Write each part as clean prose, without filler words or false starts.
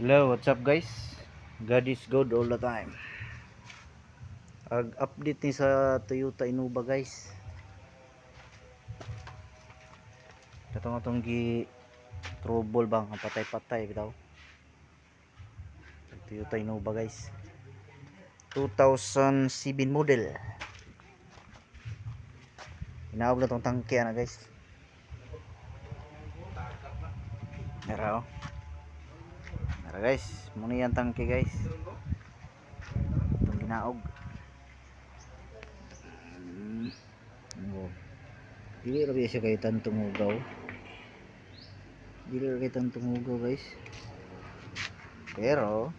Hello, what's up guys? God is good all the time. Update ni sa Toyota Innova guys. Katong gi trouble bang ang patay-patay bitaw. Toyota Innova guys. 2007 model. Inaog na tong tangke na guys. Nara oh. Nara guys, muna yan tangke guys. Itong ginaog. Dili ra siya kay tantong ugaw. Dili ra kay tantong ugaw guys. Pero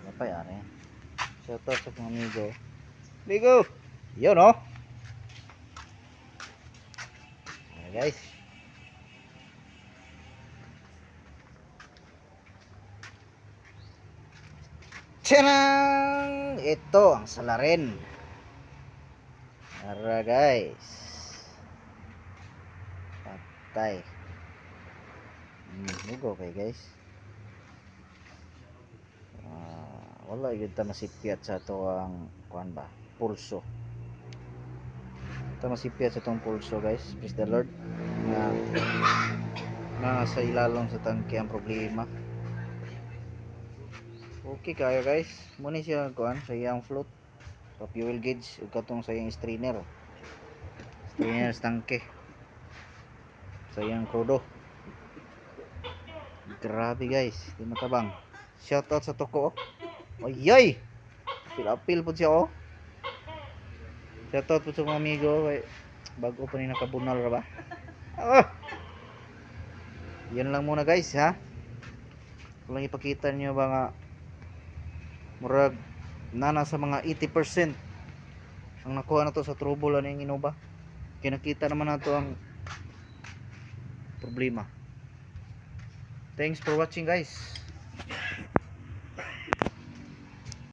apa yan eh. Shout out sa mga amigo. Amigo! Yun oh. Guys. Tsanang! Ito ang salarin. Tara guys. Patay. Mugo kay guys. Wala yun ta masipyat sa ito ang kuhan ba? Pulso. Ito masipyat sa itong pulso guys. Praise the Lord. Nasa ilalong sa tangke ang problema. Okay kayo guys. Muna siya kuhan sa iyang float. Sa fuel gauge. Ug katong sa iyang strainer. Strainer sa tangke. Sa iyang krudo. Grabe guys. Di matabang. Shoutout sa toko. Ayay! Apil po siya oh. Shoutout po sa mga amigo. Bago pa ni nakabunal ra ba? Yan lang muna guys ha. Kung lang ipakita niyo ba nga murag nana sa mga 80% ang nakuha na to sa trouble ano yung Innova. Kinakita naman na to ang problema. Thanks for watching guys.